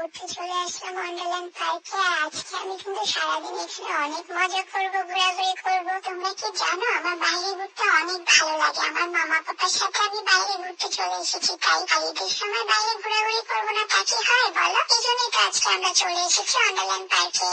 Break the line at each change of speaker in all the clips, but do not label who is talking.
ঘুরতে চলে আসলাম ওয়ান্ডারল্যান্ড পার্কে। আর আজকে আমি কিন্তু সারাদিন এখানে অনেক মজা করবো, ঘোরাঘুরি করবো। তোমরা কি জানো আমার বাইরে ঘুরতে অনেক ভালো লাগে। আমার মামা পাপার সাথে আমি বাইরে ঘুরতে চলে এসেছি, তাই ঈদের সময় বাইরে ঘোরাঘুরি করবো না তা কি হয় বলো? এই জন্যই তো আজকে আমরা চলে এসেছি ওয়ান্ডারল্যান্ড পার্কে।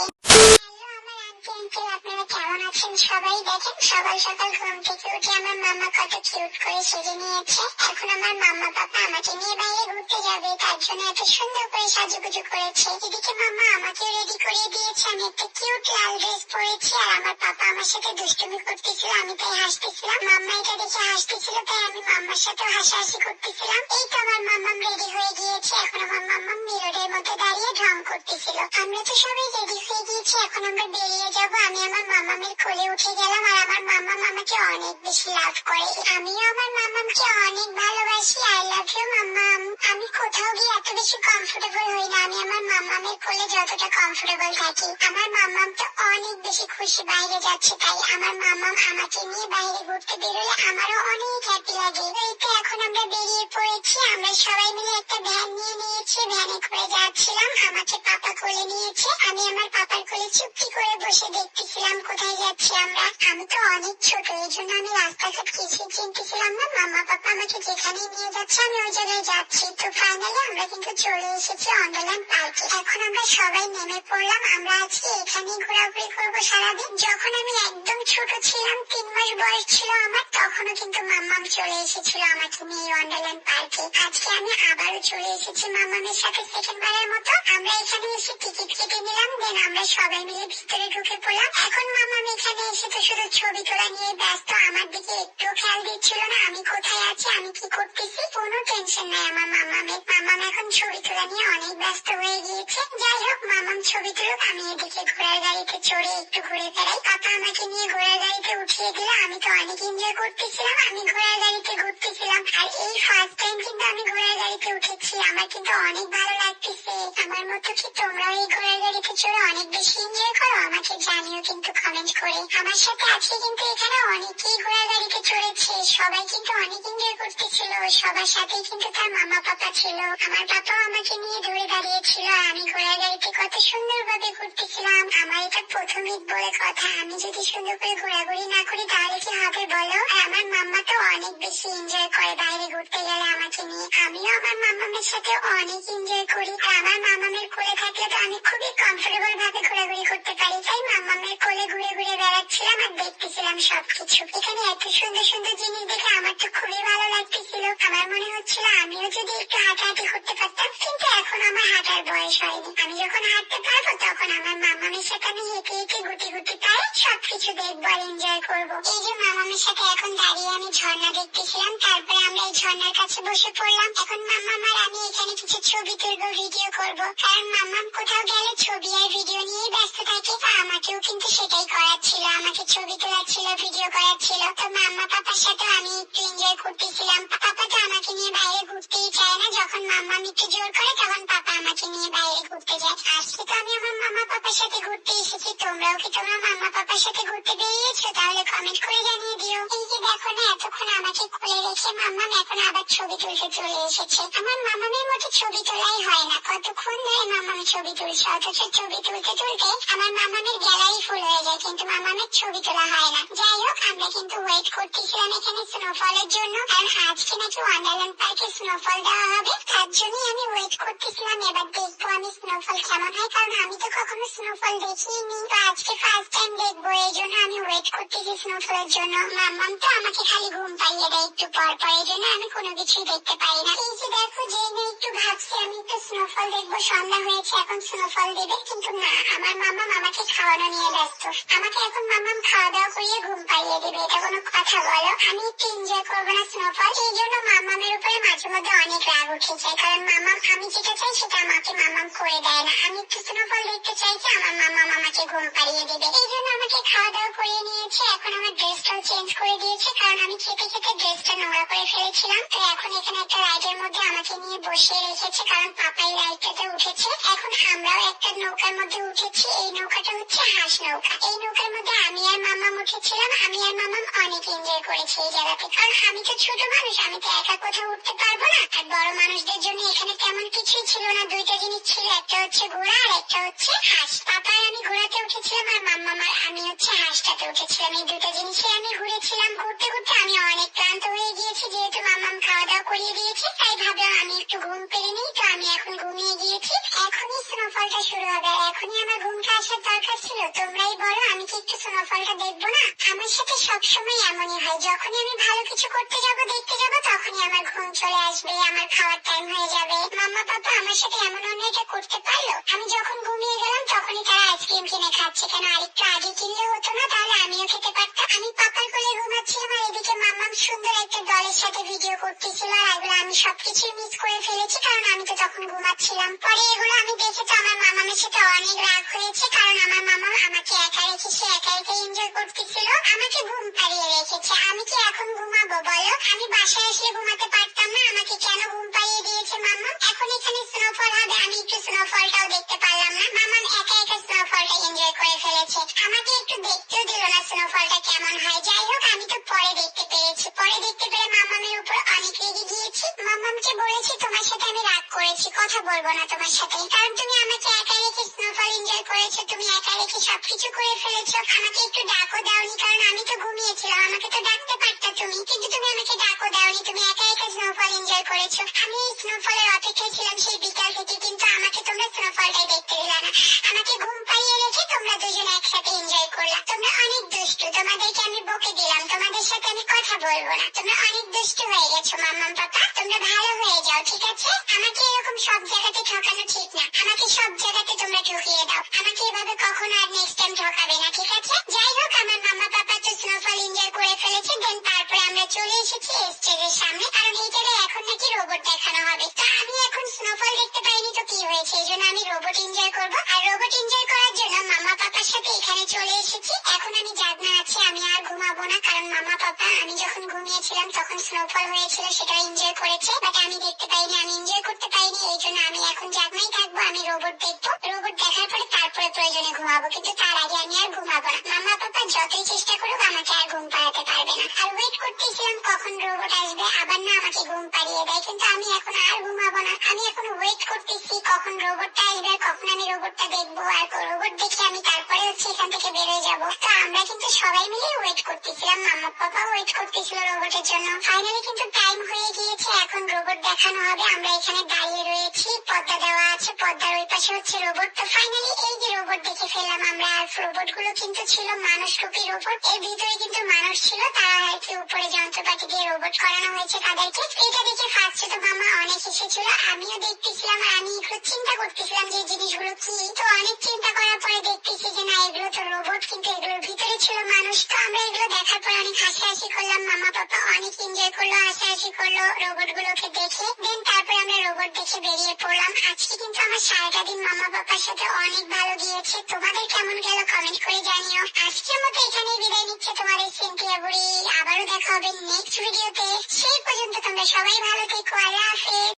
আপনারা কেমন আছেন সবাই? দেখেন সকাল সকাল ঘুম থেকে উঠে আমার মামা কত কিউট করে সেজে নিয়েছে। এখন আমার মামা পাপা আমাকে নিয়ে বাইরে ঘুরতে যাবে, তার জন্য এত সুন্দর করে সাজুগুজু করেছে। এদিকে মামা আমাকে রেডি করিয়ে দিয়েছে, আমি একটা কিউট লাল ড্রেস পরেছি। আর আমার পাপা আমার সাথে দুষ্টুমি করতেছিল, আমি তাই হাসতেছিলাম। মাম্মা এটা দেখে হাসতেছিল, তাই আমি মাম্মার সাথে হাসাহাসি করতেছিলাম। এই তো আমার মাম্মাম রেডি হয়ে গিয়েছে। এখন আমার মাম্মাম মিররের মধ্যে দাঁড়িয়ে ঢং করতেছিল। আমরা তো সবাই রেডি হয়ে গিয়েছি, এখন আমরা বেরিয়ে যাবো। আমি আমার মামামের কোলে উঠে গেলাম, আর আমার মামাম আমাকে অনেক বেশি লাভ করে। আমিও আমার মামামকে অনেক ভালোবাসি। আই লাভ ইউ মাম্মাম। আমি কোথাও গিয়ে এত বেশি কমফোর্টেবল হই না, আমি আমার মামামের কোলে যতটা কমফোর্টেবল থাকি। আমার মামাম তো অনেক বেশি খুশি বাইরে যাচ্ছে, তাই আমার মামাম আমাকে নিয়ে বাইরে ঘুরতে বেরোলে আমারও অনেক হ্যাপি লাগে। এই তো এখন আমরা বেরিয়ে পড়েছি। আমরা সবাই মিলে একটা ভ্যান নিয়ে নিয়েছি, ভ্যানে করে যাচ্ছিলাম। আমাকে পাপা কোলে নিয়েছে, আমি আমার পাপার কোলে চুপটি করে বসে দেখতেছিলাম কোথায় যাচ্ছি আমরা। আমি তো অনেক ছোট, এই জন্য আমি রাস্তাঘাট কিছুই চিনতেছিলাম না। মামা পাপা আমাকে যেখানেই নিয়ে যাচ্ছে আমি ওই জায়গায় যাচ্ছি। তো ফাইনালি আমরা কিন্তু চলে এসেছি ওয়ান্ডারল্যান্ড পার্কে। এখন আমরা সবাই নেমে পড়লাম। আমরা আজকে এখানেই ঘোরাঘুরি করবো সারাদিন। যখন আমি একদম ছোট ছিলাম, 3 মাস বয়স ছিল আমার, তখনও কিন্তু মাম্মাম চলে এসেছিল আমাকে নিয়ে ওয়ান্ডারল্যান্ড পার্কে। আজকে আমি আবারও চলে এসেছি মাম্মামের সাথে সেকেন্ডবারের মতো। আমরা এখানে এসে টিকিট কেটে নিলাম, দেন আমরা সবাই মিলে ভিতরে ঢুকে পড়লাম। এখন মাম্মাম এখানে এসে তো শুধু ছবি তোলা নিয়ে ব্যস্ত, আমার দিকে একটু খেয়াল দিচ্ছিল না আমি কোথায় আছি, আমি কি করতেছি। কোনো টেনশন নাই আমার মাম্মামের। মাম্মাম এখন ছবি তোলা নিয়ে অনেক ব্যস্ত হয়ে গিয়েছে। যাই হোক, মাম্মাম ছবি তুলুক, আমি এদিকে ঘোড়ার গাড়িতে চড়ে একটু ঘুরে বেড়াই। পাপা আমাকে নিয়ে ঘোড়ার গাড়িতে উঠিয়ে দিলে, আমি তো অনেক এনজয় করতেছিলাম। আমি ঘোড়ার গাড়িতে ঘুরতেছিলাম, আর এই ফার্স্ট টাইম কিন্তু আমি ঘোড়ার গাড়িতে উঠেছি। আমার কিন্তু অনেক ভালো লাগতেছে। আমার মতো কি তোমরাও এই ঘোড়ার গাড়িতে চড়ে অনেক বেশি এনজয় করো? আমাকে জানিও কিন্তু কমেন্ট করে। আমার সাথে আজকে কিন্তু এখানে অনেকেই ঘোড়ার গাড়িতে চড়েছে, সবাই কিন্তু অনেক এনজয় করতেছিল। সবার সাথেই কিন্তু তার মামা পাপা ছিল। আমার পাপাও আমাকে নিয়ে দূরে দাঁড়িয়েছিল, আমি ঘোড়ার গাড়িতে কত সুন্দর ভাবে ঘুরতেছিলাম। আমার এটা প্রথম ঈদ বলে কথা, আমি যদি সুন্দর করে ঘোরাঘুরি না করি তাহলে কি হবে বলো? আর আমার মাম্মা তো অনেক বেশি এনজয় করে বাইরে ঘুরতে গেলে আমাকে নিয়ে। আমিও আমার মামামের সাথে অনেক এনজয় করি। আর আমার মামামের কোলে থাকলে তো আমি খুবই কমফোর্টেবল ভাবে ঘোরাঘুরি করতে পারি, তাই মামামের কোলে ঘুরে ঘুরে বেড়াচ্ছিলাম আর দেখতেছিলাম সবকিছু। এখানে এত সুন্দর সুন্দর জিনিস দেখে আমার তো খুবই ভালো লাগতেছিল। আমার মনে হচ্ছিল আমিও যদি একটু হাঁটাহাঁটি করতে পারতাম, কিন্তু এখন আমার হাঁটার বয়স হয়নি। আমি যখন হাঁটতে পারবো তখন আমার মামামের সাথে আমি হেঁটে হেঁটে গুটি গুটি পায়ে সবকিছু দেখবো আর এনজয় করবো। এই যে মামামের সাথে এখন দাঁড়িয়ে আমি ঝর্ণা দেখতেছিলাম, তারপরে আমরা এই ঝর্ণার কাছে বসে পড়লাম। এখন মাম্মাম আর আমি এখানে কিছু ছবি তুলবো, ভিডিও করবো, কারণ মাম্মাম কোথাও গেলে ছবি আর ভিডিও নিয়েই ব্যস্ত থাকে। আমাকেও কিন্তু সেটাই করার ছিল, আমাকে ছবি তোলার ছিল, ভিডিও করার ছিল। তো মাম্মা পাপার সাথে আমি একটু এনজয় করতেছিলাম। পাপা তো আমাকে নিয়ে বাইরে ঘুরতেই চায় না, যখন মাম্মাম একটু জোর করে তখন পাপা আমাকে নিয়ে বাইরে ঘুরতে যায়। আজকে তো আমি আমার মামা পাপার সাথে ঘুরতে এসেছি, তোমরাও কি তোমার মামা পাপার সাথে ঘুরতে বেরিয়েছো? তাহলে কমেন্ট করে জানিয়ে দিও। এই যে দেখো না, এতক্ষণ আমাকে কোলে রেখে মাম্মাম এখন আবার ছবি তুলতে চলে এসেছে। আমার মামামের মতো ছবি তোলাই হয় না, কতক্ষণ ধরে মামামের ছবি তুলছে, অথচ ছবি তুলতে তুলতে আমার মামামের গ্যালারি ফুল হয়ে যায়, কিন্তু মামামের ছবি তোলা হয় না। যাই হোক, আমরা কিন্তু ওয়েট করতেছিলাম এখানে স্নোফলের জন্য, কারণ আজকে নাকি ওয়ান্ডারল্যান্ড পার্কে স্নোফল দেওয়া হবে, তার জন্যই আমি ওয়েট করতেছিলাম। এবার দেখবো আমি স্নোফল কেমন হয়, কারণ আমি তো কখনো স্নোফল দেখিনি, তো আজকে ফার্স্ট টাইম দেখবো, এই জন্য আমি ওয়েট করতেছি স্নোফলের জন্য। মাম্মাম তো আমাকে খালি ঘুম পাইয়ে দেয় একটু পর পর, এই জন্য আমি কোনো কিছুই দেখতে পাই না। এই যে দেখো, যে না একটু ভাবছি আমি একটু স্নোফল দেখবো, সন্ধ্যা হয়েছে এখন স্নোফল দেবে, কিন্তু না, আমার মাম্মাম আমাকে খাওয়ানো নিয়ে ব্যস্ত। আমাকে এখন মাম্মাম খাওয়া দাওয়া করিয়ে ঘুম পাইয়ে দেবে, এটা কোনো কথা বলো? আমি একটু এনজয় করবো না স্নোফল? এই জন্য মাম্মামের উপরে মাঝে মধ্যে অনেক রাগ উঠে যায়, কারণ মাম্মাম আমি যেটা চাই সেটা আমাকে মাম্মাম করে দেয় না। আমি একটু স্নোফল দেখতে চাইছি, আমার মাম্মাম আমাকে ঘুম পাড়িয়ে দেবে। এই জন্য আমাকে খাওয়া দাওয়া করিয়ে নিয়েছে। এখন আমার ড্রেসটাও চেঞ্জ করে দিয়েছে, কারণ আমি খেতে খেতে ড্রেসটা নোংরা করে ফেলেছিলাম। তো এখন এখানে একটা রাইডের মধ্যে আমাকে নিয়ে বসিয়ে রেখে হয়েছে কারণ পাপাই রাইডটাতে উঠেছে। এখন আমরাও একটা নৌকার মধ্যে উঠেছি, এই নৌকাটা হচ্ছে হাঁস নৌকা। এই নৌকার মধ্যে আমি আর মামাম উঠেছিলাম। আমি আর মামাম অনেক এনজয় করেছি এই জায়গাতে, কারণ আমি তো ছোট মানুষ, আমি তো একা কোথাও উঠতে পারবো না। আর বড় মানুষদের জন্য এখানে তেমন কিছুই ছিল না, দুইটা জিনিস ছিল, একটা হচ্ছে ঘোড়া আর একটা হচ্ছে হাঁস। পাপা আর আমি ঘোড়াতে উঠেছিলাম আর মাম্মাম আর আমি হচ্ছে হাঁসটাতে উঠেছিলাম। এই দুটো জিনিসে আমি ঘুরেছিলাম। ঘুরতে ঘুরতে আমি অনেক ক্লান্ত হয়ে গিয়েছি, যেহেতু মাম্মাম খাওয়া দাওয়া করিয়ে দিয়েছে, তাই ভাবলাম আমি একটু ঘুম পেরে নিই। তো আমি এখন ঘুমিয়ে গিয়েছি, এখনই স্নোফলটা শুরু হবে আর এখনই আমার ঘুমটা আসার দরকার ছিল। তোমরাই বলো, আমি কি একটু স্নোফলটা দেখবো না? আমার সাথে সবসময় এমনই হয়, যখনই আমি ভালো কিছু করতে যাবো, দেখতে যাবো, তখনই আমার ঘুম চলে আসবে, আমার খাওয়ার টাইম হয়ে যাবে। মাম্মা পাপা আমার সাথে এমন অন্যায়টা করতে পারলো? আমি যখন ঘুমিয়ে গেলাম তখনই তারা আইসক্রিম কিনে খাচ্ছে। কেন আরেকটু আগে কিনলে হতো না? তাহলে আমিও খেতে পারতাম। আমি পাপার কোলে ঘুমাচ্ছিলাম আর এদিকে মাম্মাম সুন্দর একটা দলের সাথে ভিডিও করতেছিল, আর এগুলো আমি সবকিছু মিস করে ফেলেছি কারণ আমি তো তখন ঘুমাচ্ছিলাম। পরে এগুলো আমি দেখে তো আমার মামামের সাথে অনেক রাগ হয়েছে, কারণ আমার মামা আমাকে একা রেখে সে একা একা এনজয় করতেছিল, আমাকে ঘুম পাড়িয়ে রেখেছে। আমি কি এখন ঘুমাবো বলো? আমি বাসায় আসলে ঘুমাতে পারতাম না, আমাকে কেন ঘুম পাড়িয়ে দিয়েছে মাম্মা? এখন এখানে স্নোফল হবে, আমি একটু স্নোফলটাও দেখতে পারলাম না। মামাম একা একা স্নোফলটা এনজয় করে ফেলেছে, আমাকে একটু দেখতেও দিল না স্নোফলটা কেমন হয়। যাই হোক, আমি তো পরে দেখতে পেরেছি। পরে দেখতে পেরে মামামের উপর অনেক রেগে গিয়েছি। মামামকে বলেছি তোমার সাথে আমি রাগ করেছি, কথা বলবো না তোমার সাথে, কারণ তুমি আমাকে একা রেখে স্নোফল এনজয় করেছো, তুমি একা রেখে সবকিছু করে ফেলেছো। আমাকে একটু ডাকও দাওনি, কারণ আমি তো ঘুমিয়েছিলাম, আমাকে তো ডাকতে পারতা তুমি, কিন্তু তুমি আমাকে ডাকও দাওনি, তুমি একা একা স্নোফল এনজয় করেছো। আমি এই স্নোফলের অপেক্ষায় ছিলাম সেই বিকাল থেকে, কিন্তু আমাকে তোমরা স্নোফলটাই দেখতে দিলা না। আমাকে ঘুম পাড়িয়ে রেখে তোমরা দুজনে একসাথে এনজয় করলা। তোমরা অনেক দুষ্টু, তোমাদেরকে আমি বকে দিলাম, তোমাদের সাথে আমি কথা বলবো না। তোমরা অনেক দুষ্টু হয়ে গেছো মাম্মাম পাপা, তোমরা ভালো হয়ে যাও, ঠিক আছে? আমাকে এরকম সব জায়গাতে ঠকানো ঠিক না, আমাকে সব জায়গাতে তোমরা ঠকিয়ে দাও। আমাকে এভাবে কখনো আর নেক্সট টাইম ঠকাবে না, ঠিক আছে? যাই হোক, আমার মাম্মা পাপা তো স্নোফল এনজয় করে ফেলেছে। দেন তারপরে আমরা চলে এসেছি স্টেজের সামনে, কারণ এই জায়গায় এখন নাকি রোবট দেখানো হবে। তো আমি এখন স্নোফল দেখতে পাইনি তো কি হয়েছে, এই জন্য আমি রোবট এনজয় করবো। আর রোবট এনজয় করার জন্য মামা পাপার সাথে এখানে চলে এসেছি। এখন আমি জাগনা আছি, আমি আর ঘুমাবো না, কারণ মামা পাপা আমি যখন ঘুমিয়েছিলাম তখন স্নোফল হয়েছিল, সেটা এনজয় করেছে, বাট আমি দেখতে পাইনি, আমি এনজয় করতে পাইনি। এই জন্য আমি এখন জাগনাই থাকবো, আমি রোবট দেখবো। রোবট দেখার পরে তারপরে প্রয়োজনে ঘুমাবো, কিন্তু তার আগে আমি আর ঘুমাবো না। মামা পাপা যতই চেষ্টা করুক আমাকে আর ঘুম পাড়াতে পারবে না। আর ওয়েট করতেছিলাম কখন রোবট আসবে, আবার না আমাকে ঘুম পাড়িয়ে দেয়, কিন্তু আমি এখন আর ঘুমাবো না। আমি এখন ওয়েট করতেছি কখন রোবটটা আসবে, কখন আমি রোবটটা দেখবো, আর রোবট দেখে আমি তারপরে হচ্ছে এখান থেকে বেরোয় যাবো। তো আমরা কিন্তু সবাই মিলে ওয়েট করতেছিলাম, মামা পাপা ওয়েট করতেছিল রোবটের জন্য। ফাইনালি কিন্তু টাইম হয়ে গিয়েছে, এখন রোবট দেখানো হবে। আমরা এখানে দাঁড়িয়ে রয়েছি, পর্দা দেওয়া আছে, পর্দার ওই পাশে হচ্ছে রোবট। তো ফাইনালি এই যে রোবট দেখে ফেললাম আমরা। আর রোবট গুলো কিন্তু ছিল মানুষ রূপী রোবট, এর ভিতরে কিন্তু মানুষ ছিল, তারা আর কি উপরে যন্ত্রপাতি দিয়ে রোবট করানো হয়েছে তাদেরকে। এটা দেখে ফার্স্টে তো মামা অনেক এসেছিল, আমিও দেখতেছিলাম, আর আমি একটু চিন্তা করতেছিলাম যে জিনিসগুলো কি। তো অনেক চিন্তা করার পরে দেখতেছি যে না, এগুলো তো রোবট, কিন্তু এগুলোর ভিতরে ছিল মানুষ। তো আমরা এগুলো দেখার পর অনেক হাসাহাসি করলাম, মামা পাপা অনেক এনজয় করলো, হাসাহাসি করলো রোবট গুলোকে দেখে। দেন তারপরে আমরা রোবট দেখে বেরিয়ে পড়লাম। আজকে কিন্তু আমার সারাটা দিন মামা পাপার সাথে অনেক ভালো গিয়েছে। তোমাদের কেমন গেল কমেন্ট করে জানিও। আজকের মতো এখানেই বিদায় নিচ্ছে তোমাদের সিনথিয়া বুড়ি। আবারও দেখা হবে নেক্সট ভিডিওতে, সেই পর্যন্ত তোমরা সবাই ভালো থেকো। আল্লাহ হাফেজ।